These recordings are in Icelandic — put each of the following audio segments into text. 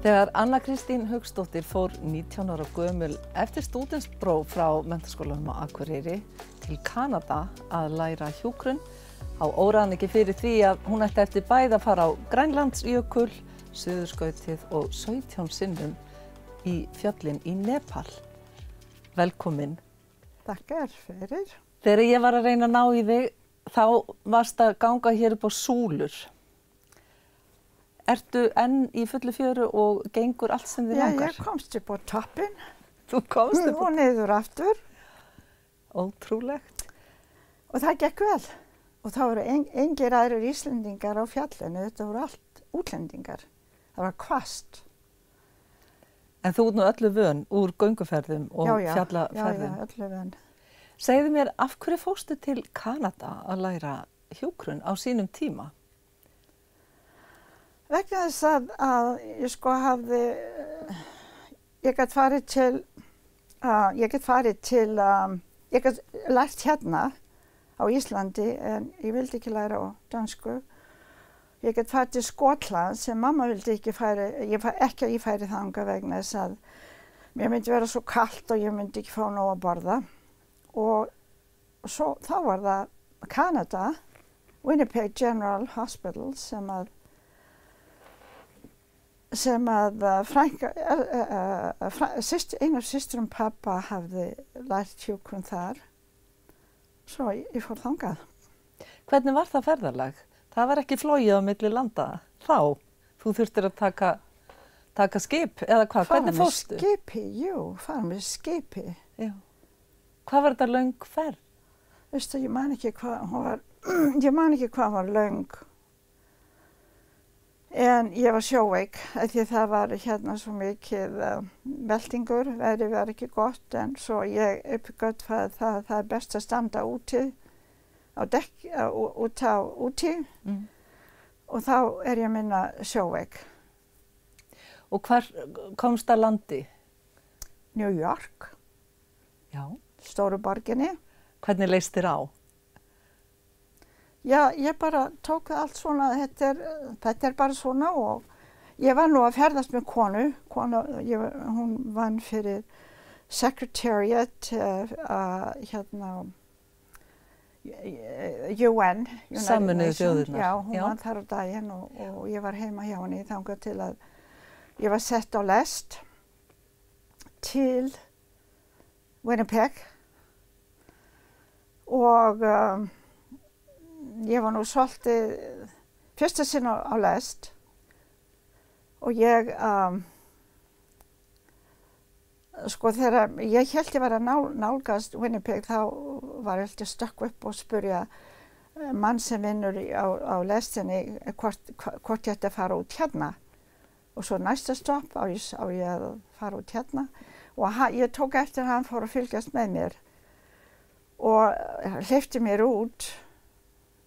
Þegar Anna Kristín Hauksdóttir fór 19 ára gömul eftir stúdentspróf frá Menntaskólanum á Akureyri til Kanada að læra hjúkrun, þá óraði ekki fyrir því að hún ætti eftir bæði að fara á Grænlandsjökul, Suðurskautið og 17 sinnum í fjöllin í Nepal. Velkomin. Takkar fyrir. Þegar ég var að reyna að ná í þig, þá varst að ganga hér upp á súlur. Ertu enn í fullu fjöru og gengur allt sem þig langar? Já, ég komst upp á toppinn. Þú komst upp á og niður aftur. Ótrúlegt. Og það gekk vel. Og það voru engir aðrir Íslendingar á fjallinu, þetta voru allt útlendingar. Það var hvasst. En þú ert nú öllu vön úr gönguferðum og fjallaferðum. Já, öllu vön. Segðu mér, af hverju fórstu til Kanada að læra hjúkrun á sínum tíma? Vegna þess að ég sko hafði, ég gat lært hérna á Íslandi en ég vildi ekki læra á dönsku. Ég gat farið til Skotland sem mamma vildi ekki ekki að ég færi þangað vegna þess að mér myndi vera svo kalt og ég myndi ekki fá nóg að borða. Og svo þá var það Kanada, Winnipeg General Hospital ein af systurum pappa hafði lært hjúkrun þar. Svo ég fór þangað. Hvernig var það ferðalag? Það var ekki flogið á milli landa þá. Þú þurftir að taka skip eða hvað? Hvernig fórstu? Fara með skipi. Já. Hvað var þetta löng ferð? Veistu, ég man ekki hvað var löng. En ég var sjóveik, því það var hérna svo mikið veltingur, veðrið var ekki gott, en svo ég uppgötvaði það er best að standa úti, úti, og þá er ég minna sjóveik. Og hvar komst að landi? New York, já. Stóru borginni. Hvernig leist þér á? Já, ég bara tók það allt svona, þetta er bara svona og ég var nú að ferðast með konu hún vann fyrir Secretariat UN. Sameinuðu þjóðirnar. Já, hún vann þar á daginn og ég var heima hjá henni þangað til að ég var sett á lest til Winnipeg og ég var nú svolítið fyrsta sinn á lest og ég sko þegar ég hélt ég var að nálgast Winnipeg þá var ég alltaf stökk upp og spurja mann sem vinnur á lestinni hvort ég ætti að fara út hérna og svo næsta stopp á ég að fara út hérna og ég tók eftir hann fór að fylgjast með mér og hleypti mér út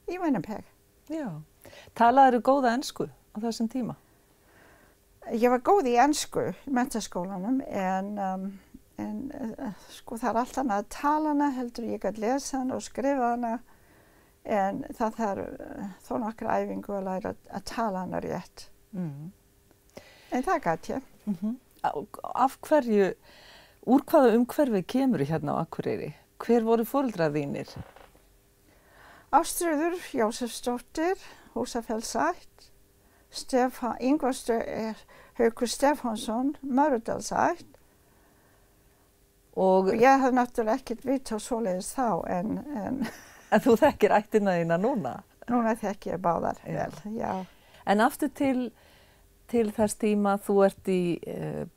í Winnipeg. Já. Talaðirðu góða ensku á þessum tíma? Ég var góð í ensku í menntaskólanum en sko það er allt annað að tala hana heldur ég gat lesa hana og skrifa hana en það þarf þó nokkra æfingu að læra að tala hana rétt. En það gat ég. Af hverju, úr hvaða umhverfi kemurðu hérna á Akureyri? Hver voru foreldrar þínir? Ástríður Jósefsdóttir, Húsafellsætt, Ingvar Haukur Stefánsson, Mörudalsætt. Og ég hafði náttúrulega ekkert vita á svoleiðis þá en En þú þekkir ættina þína núna? Núna þekki ég báðar vel, já. En aftur til þess tíma, þú ert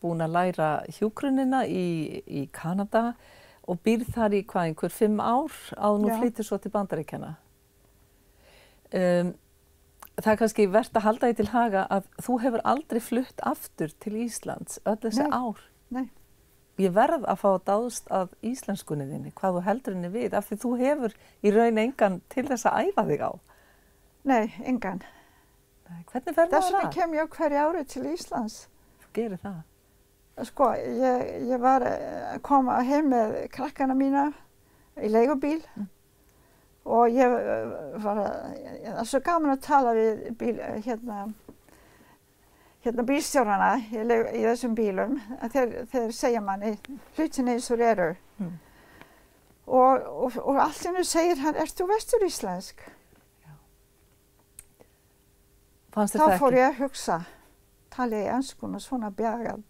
búin að læra hjúkrunina í Kanada og býrð þar í einhver 5 ár áður nú flytur svo til Bandaríkjanna. Það er kannski vert að halda því til haga að þú hefur aldrei flutt aftur til Íslands öll þessi ár. Nei. Ég verð að fá að dáðst að íslenskunni þinni, hvað þú heldur henni við, af því þú hefur í raun engan til þess að æfa þig á. Nei, engan. Nei, hvernig fer maður að? Þess vegna kem ég hverju ári til Íslands. Þú gerir það? Sko, ég var að koma heim með krakkana mína í leigubíl og ég var það er svo gaman að tala við hérna bílstjórana í þessum bílum, þeir segja manni hlutin eins og eru. Og allt í einu segir hann, ert þú vestur-íslensk? Fannst þér það ekki? Þá fór ég að hugsa, tala ég enskuna svona bjagað.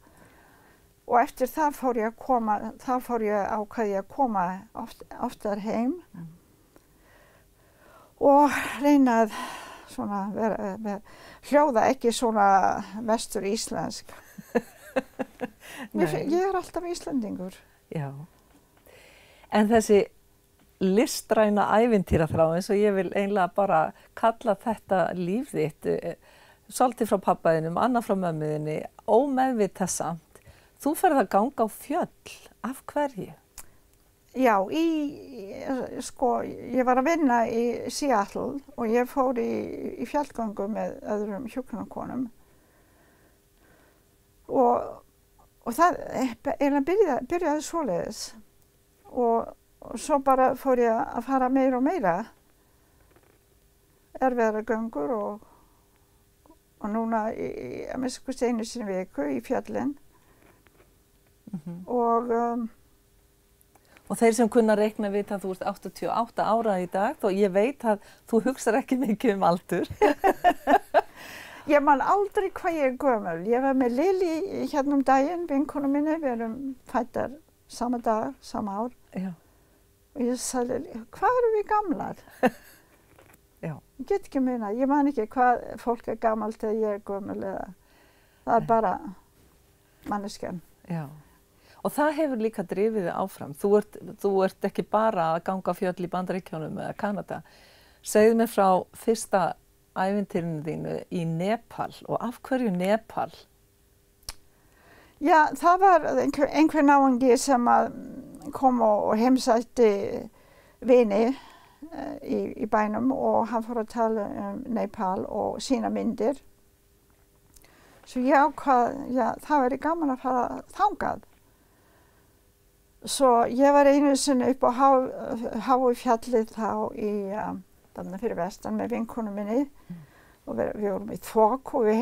Og eftir það fór ég ákveði að koma oftar heim og reyna að svona hljóða ekki svona vestur-íslensk. Ég alltaf Íslendingur. Já. En þessi listræna ævintýraþrá, eins og ég vil eiginlega bara kalla þetta líf þitt, svolítið frá pabbaðinum, annað frá mömmuðinni, ómeðvitað samt. Þú ferð að ganga á fjöll. Af hverju? Já, ég var að vinna í Seattle og ég fór í fjallgöngu með öðrum hjúkrunarkonum. Og það byrjaði svoleiðis. Og svo bara fór ég að fara meira og meira. Erfiðara göngur og núna að minnsta kosti einu sinni í viku í fjallinn. Og þeir sem kunna reikna vita að þú ert 88 ára í dag, þó ég veit að þú hugsar ekki mikið aldur. Ég man aldrei hvað ég gömul. Ég var með Lili hérna daginn, vinkonu minni, við erum fæddar sama dag, sama ár. Já. Og ég sagði, hvað erum við gamlar? Já. Ég get ekki minna, ég man ekki hvað fólk gamalt þegar ég gömul eða. Það bara manneskjan. Já. Og það hefur líka drifið þig áfram. Þú ert ekki bara að ganga á fjöll í Bandaríkjunum eða Kanada. Segðu mér frá fyrsta ævintýrinu þínu í Nepal og af hverju Nepal? Já, það var einhver náungi sem kom og heimsætti vini í bænum og hann fór að tala Nepal og sína myndir. Svo ég ákvað, það væri gaman að fara þangað. Svo ég var einu sinni upp á háu fjallið þá þarna fyrir vestan með vinkonu minni og við vorum í þvok og við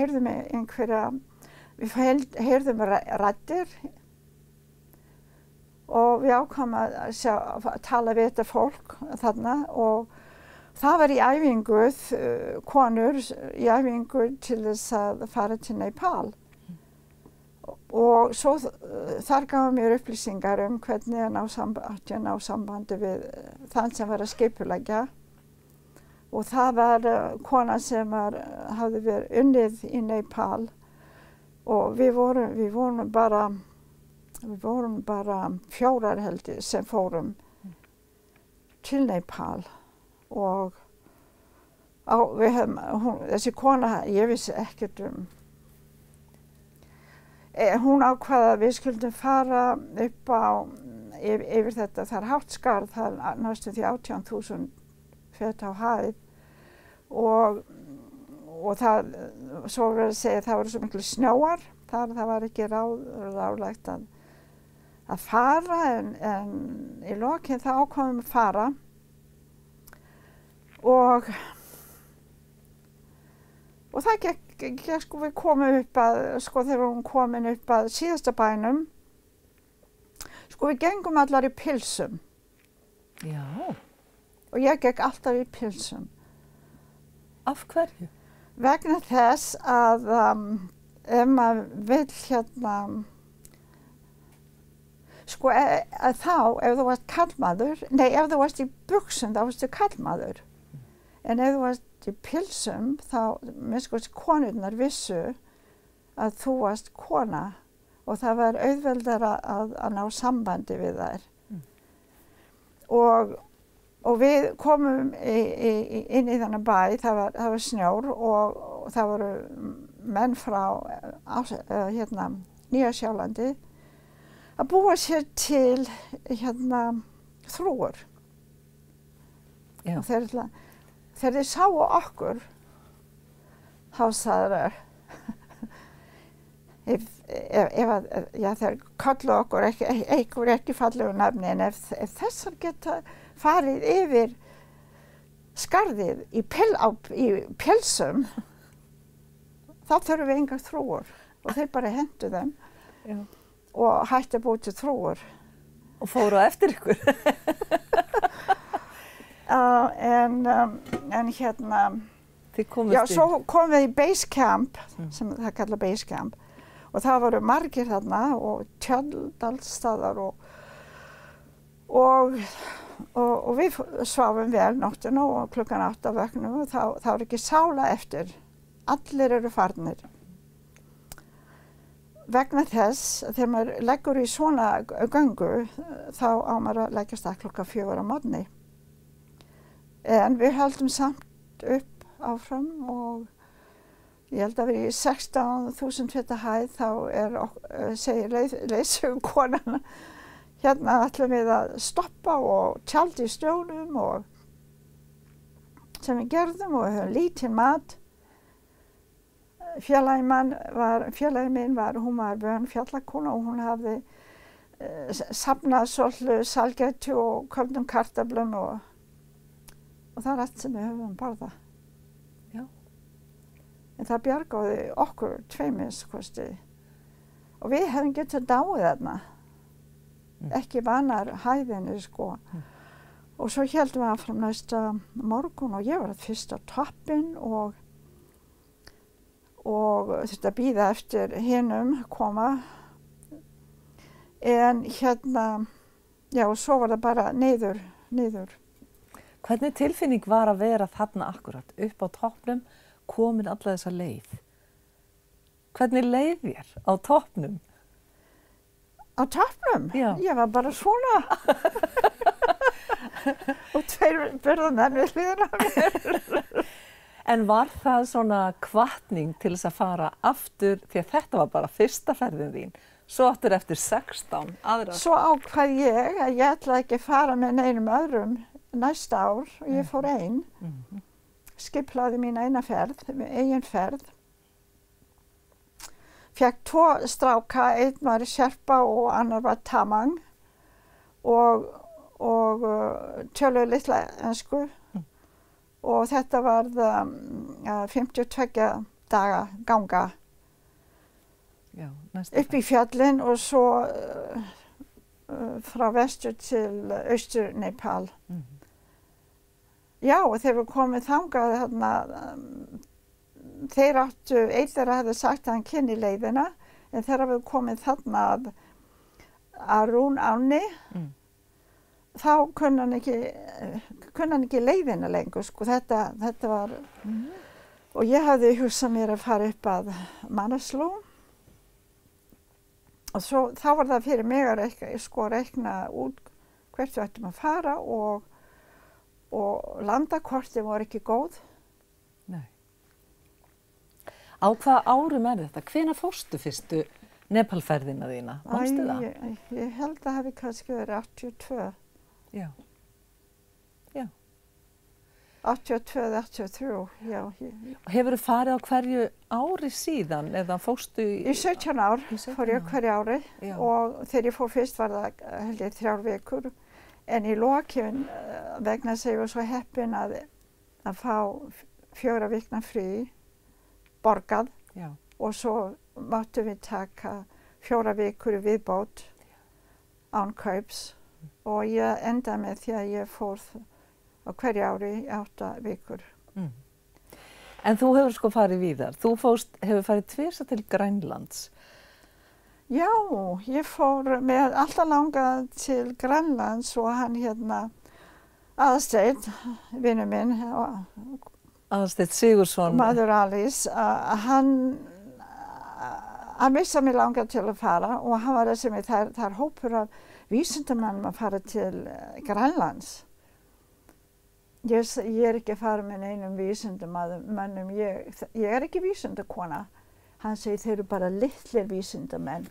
heyrðum raddir og við ákváðum að tala við þetta fólk þarna og það var í æfingu, konur í æfingu til þess að fara til Nepal. Og svo þar gaf mér upplýsingar hvernig að ná sambandi við þann sem var að skipuleggja. Og það var kona sem hafði verið unnið í Nepal og við vorum bara 4 held ég sem fórum til Nepal. Og þessi kona, ég vissi ekkert hún ákvaða að við skuldum fara upp á yfir þetta, það er hátt skarð, það er næstum því 18.000 fet á hæð og svo verður að segja að það voru svo miklu snjóar, það var ekki ráðlegt að fara en í lokin þá ákvaðum við að fara og það gekk við komum upp að, þegar hún komin upp að síðasta bænum, við gengum allar í pilsum. Já. Og ég gekk alltaf í pilsum. Af hverju? Vegna þess að ef maður vill að þá, ef þú varst karlmaður, ef þú varst í buxum þá varstu karlmaður. En ef þú varst í pilsum þá minnst konurnar vissu að þú varst kona og það var auðveldara að ná sambandi við þær. Og við komum inn í þennan bæ, það var snjór og það voru menn frá Nýja-Sjálandi að búa sér til þrúgur. Já. Og þegar þeir sáu okkur, þá sagði þeir kölluðu okkur ekki fallegu nafni, en ef þessar geta farið yfir skarðið í pilsum, þá þurfum við engar þrúgur og þeir bara hendu þeim Já. og hætti að búa til þrúgur. Og fóru á eftir ykkur. En hérna, Þið komust já, svo komum við í base camp, sem það kallar base camp, og það voru margir þarna og tjöld alls staðar og við sváfum vel nóttina og klukkan 8 vöknum og þá er ekki sála eftir. Allir eru farnir. Vegna þess að þegar maður leggur í svona göngu þá á maður að leggja stað klukkan 4 á morgni. En við höldum samt upp áfram og ég held að við í 16.000 feta hæð þá segir leiðsögukonan hérna ætlum við að stoppa og tjalda í snjónum og sem við gerðum og við höfum lítinn mat. Félagi minn var vön fjallakona og hún hafði safnað svolítið salgæti og köldum kartöflum og það er allt sem við höfum borðað. Já. En það bjargaði okkur tveiminnskosti og við hefum getað dáið þarna. Ekki vanar hæðinni sko. Og svo héldum við áfram næsta morgun og ég var fyrst á toppinn og þurfti að bíða eftir hinum koma. En hérna, já, og svo var það bara niður. Hvernig tilfinning var að vera þarna akkurat, upp á toppnum, komin alla þessa leið? Hvernig leið þér á toppnum? Á toppnum? Já. Ég var bara svona. Og 2 burðarmenn við hliðina á mér. En var það svona hvatning til þess að fara aftur, því að þetta var bara fyrsta ferðin þín, svo aftur eftir 16 aðrar? Svo ákvað ég að ég ætlaði ekki að fara með neinum öðrum næsta ár og ég fór ein. Skiplaði mín eina ferð, eigin ferð. Fekk 2 stráka, einn var Sherpa og annar var Tamang og töluðu litla ensku. Og þetta var 52 daga ganga upp í fjallin og svo frá vestur til austur Nepal. Já, og þegar við komum þangað þarna, einn þeirra hefði sagt að hann kynni leiðina, en þegar við komum þarna að Arun ánni, þá kunni hann ekki leiðina lengur, sko, þetta var, og ég hafði hugsað mér að fara upp að Manaslu, og þá var það fyrir mig að reikna út hvert við ættum að fara og landakortin voru ekki góð. Nei. Á hvaða árum er þetta? Hvenær fórstu fyrstu Nepalferðina þína? Manstu það? Ég held að það hafi kannski verið 82. Já. Já. 82 eða 83, já. Hefurðu farið á hverju ári síðan eða fórstu Í 17 ár fór ég hverju ári og þegar ég fór fyrst var það held ég 3 vikur. En í lokin vegna þess að ég var svo heppin að fá 4 vikna frí borgað og svo máttum við taka 4 vikur í viðbót án kaups og ég endaði með því að ég fór á hverju ári í 8 vikur. En þú hefur sko farið víðar. Þú hefur farið 2 til Grænlands. Já, ég fór með alltaf langað til Grænlands og hann hérna Aðalsteinn, vinur minn, Aðalsteinn Sigurðsson, maður Alice, hann vissi að mig langað til að fara og hann var þessi með þar hópur af vísindamönnum að fara til Grænlands. Ég er ekki að fara með neinum vísindamönnum, ég er ekki vísindakona. Hann segir þeir eru bara litlir vísindamenn.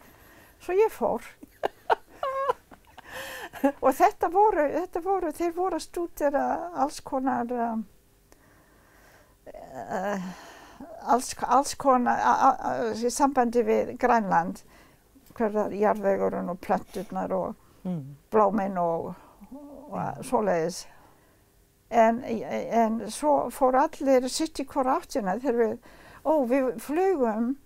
Svo ég fór. Og þeir voru að stúdera alls konar í sambandi við Grænland. Hverjar jarðvegurinn og plönturnar og blómin og svoleiðis. En svo fór allir sitt í hvora áttina þegar við Og vi flugum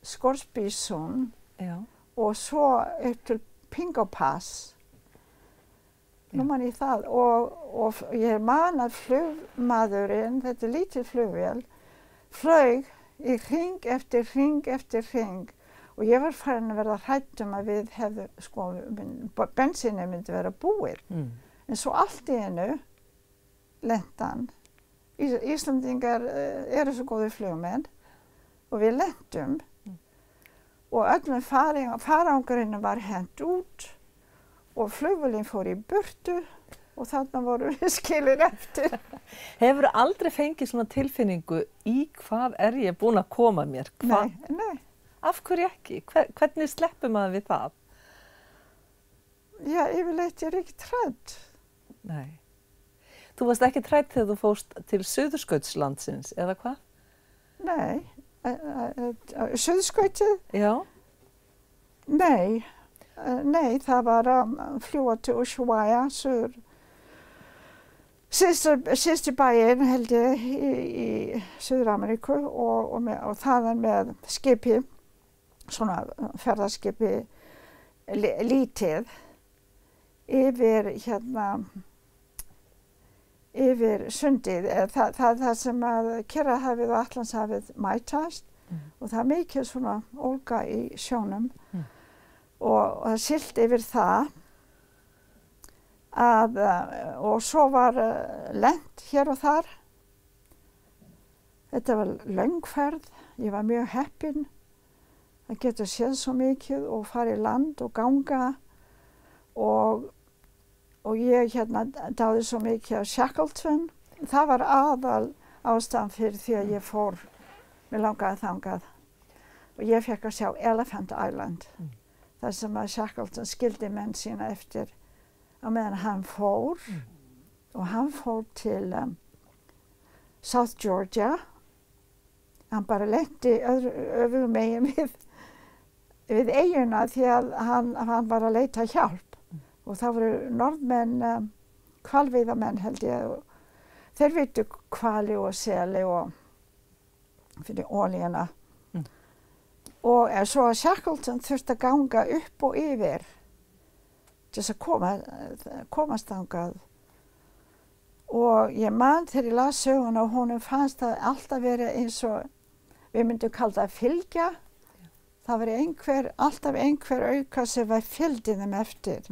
Scoresbysund og så upp til Pingopass. Nú man ég það og ég man að flugmaðurinn, þetta lítið flugvél, flög í hring eftir hring og ég var farin að verða hrædd að við hefðu, sko, bensínið myndi vera búið. En svo allt í einu lentan. Íslandingar eru svo góðir flugmenn og við lentum og öllum farangurinn var hent út og flugvélin fór í burtu og þarna voru við skilir eftir. Hefur aldrei fengið svona tilfinningu í hvað ég búin að koma mér? Nei. Af hverju ekki? Hvernig sleppur maður við það? Já, yfirleitt ég ekki trædd. Nei. Þú varst ekki trædd þegar þú fórst til Suðurskautslandsins, eða hvað? Nei. Suðurskautið? Já. Nei, það var að fljúa til Ushuaia, síðustu bæinn held ég í Suður-Ameríku og þaðan með skipi, svona ferðaskipi lítið yfir sundið, það sem að Kyrrahafið og Atlantshafið mætast og það mikið svona ólga í sjónum og það siglt yfir það og svo var lent hér og þar. Þetta var löng ferð, ég var mjög heppin að geta séð svo mikið og fara í land og ganga og ég dáði svo mikið á Shackleton. Það var aðal ástæðan fyrir því að ég fór, mér langaði þangað og ég fekk að sjá Elephant Island, þar sem að Shackleton skildi menn sína eftir á meðan hann fór og hann fór til South Georgia. Hann bara lenti öfugum megin við eyjuna því að hann var að leita hjálp. Og það voru norðmenn, hvalveiðamenn held ég, og þeir veitu hvali og seli og fyrir olíuna. Og svo að Shackleton þurfti að ganga upp og yfir til þess að komast þangað. Og ég man þegar ég las söguna og honum fannst það alltaf verið eins og við myndum kalla það fylgja. Það var alltaf einhver auka sem var fylgdi þeim eftir.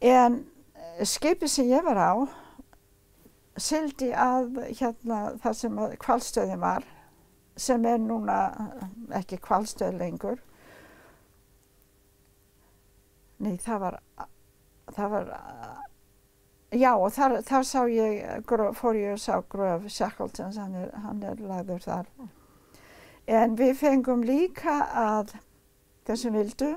En skipið sem ég var á sigldi að þar sem hvalstöðin var, sem núna ekki hvalstöð lengur. Nei, það var já, og þar fór ég og sá gröf Shackletons, hann lagður þar. En við fengum líka að þeir sem vildu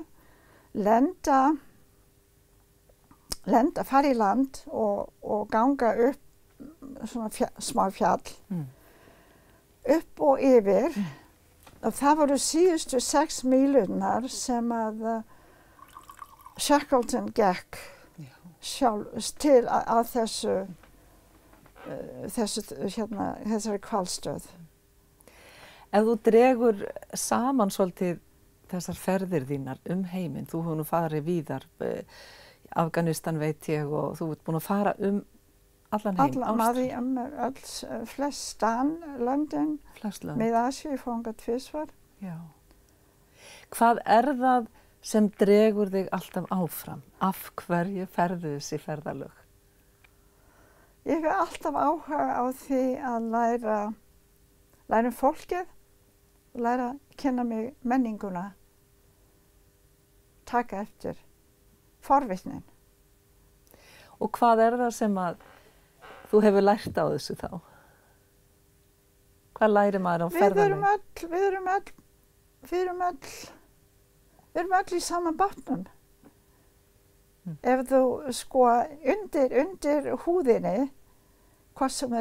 fara í land og ganga upp svona smá fjall, upp og yfir. Og það voru síðustu 6 mílurnar sem að Shackleton gekk sjálf til að þessari hvalstöð. Ef þú dregur saman svolítið þessar ferðir þínar heiminn, þú hefur nú farið víðar, Afganistan veit ég og þú ert búin að fara allan heim. Flestan löndin, með Asíu fóngað tvisvar. Já. Hvað það sem dregur þig alltaf áfram? Af hverju ferðu þessi ferðalög? Ég hef alltaf áhuga á því að læra fólkið, læra að kynna mig menninguna, taka eftir forvitnin. Og hvað það sem að þú hefur lært á þessu þá? Hvað lærir maður á ferðalög? Við erum öll í sama bátnum. Ef þú sko undir húðinni, hvað sem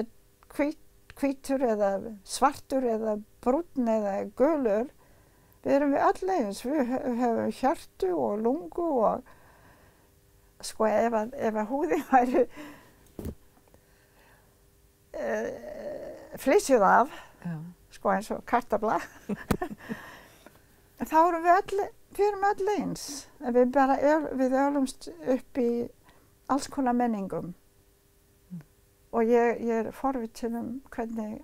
hvítur eða svartur eða brúnn eða gulur, við erum öll eins. Við höfum hjartu og lungu og sko ef að húðin væri flysjuð af, Já. sko eins og kartabla. Þá erum við erum öll eins. Við ölumst upp í alls konar menningum. Og ég er forvitin hvernig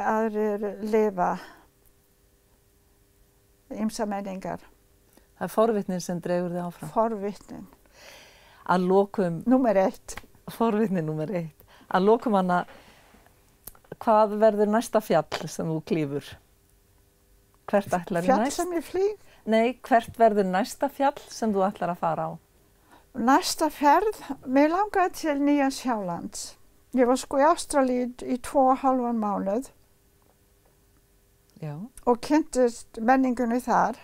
aðrir lifa ýmsa menningar. Það er forvitnin sem dregur þig áfram. Forvitnin. Að lokum... Númer 1. Forvitnin númer 1. Að lokum Anna, hvað verður næsta fjall sem þú klífur? Hvert ætlar Fjall sem ég flýg? Nei, hvert verður næsta fjall sem þú ætlar að fara á? Næsta ferð, mér langaði til Nýja-Sjálands. Ég var sko í Ástralíu í 2,5 mánuð. Já. Og kynntist menningunni þar.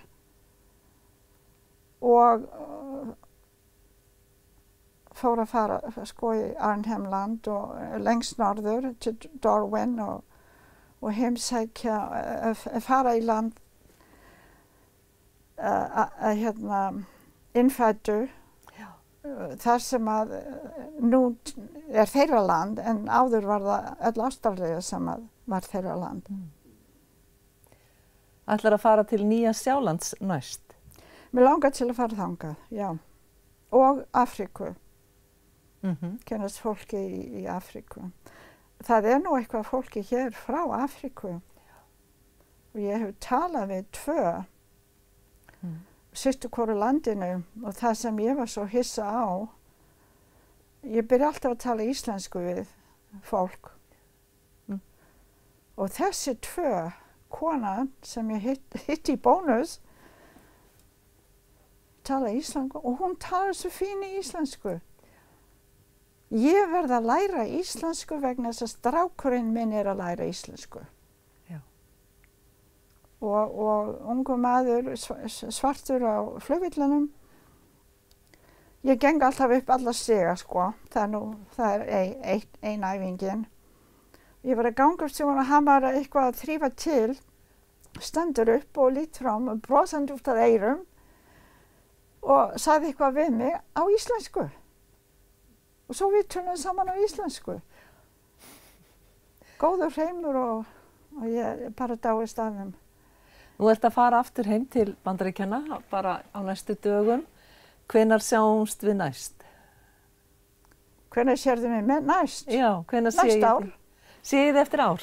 Og fór að fara sko í Arnhem-land og lengst norður til Darwin og heimsækja, fara í land innfæddu. Þar sem að nú er þeirra land en áður var það öll Ástralía sem var þeirra land. Ætlar að fara til Nýja-Sjálands næst? Mér langar til að fara þangað, já. Og Afríku. Kynnast fólki í Afríku. Það er nú eitthvað fólki hér frá Afríku. Og ég hef talað við 2. Sýttu hvoru landinu og það sem ég var svo hissa á, ég byrja alltaf að tala íslensku við fólk. Og þessi 2 kona sem ég hitti í Bónus tala íslensku og hún talar svo fín í íslensku. Ég verð að læra íslensku vegna þess að strákurinn minn er að læra íslensku. Og ungu maður svartur á flugvillunum. Ég geng alltaf upp alla stiga sko, það er ein æfingin. Ég var að ganga upp sem hann var eitthvað að þrífa til, stendur upp og lít fram og brosandi út af eyrum og sagði eitthvað við mig á íslensku. Og svo við tölum saman á íslensku. Góður heimur og ég bara dáist af þeim. Nú ert að fara aftur heim til Bandaríkjanna bara á næstu dögum. Hvenær sjáumst við næst? Hvenær sérðu mig næst? Já, hvenær sé ég? Næsta ár. Sé ég þið eftir ár?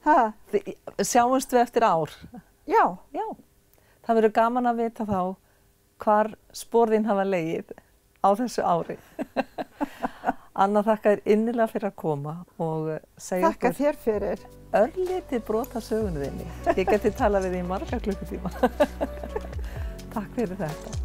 Ha? Sjáumst við eftir ár? Já. Já. Það verður gaman að vita þá hvar spor þín hafa legið á þessu ári. Anna, þakka þér innilega fyrir að koma og segja okkur. Þakka þér fyrir. Örlítið brot af sögunni þinni. Ég geti talað við þig í marga klukkutíma. Takk fyrir þetta.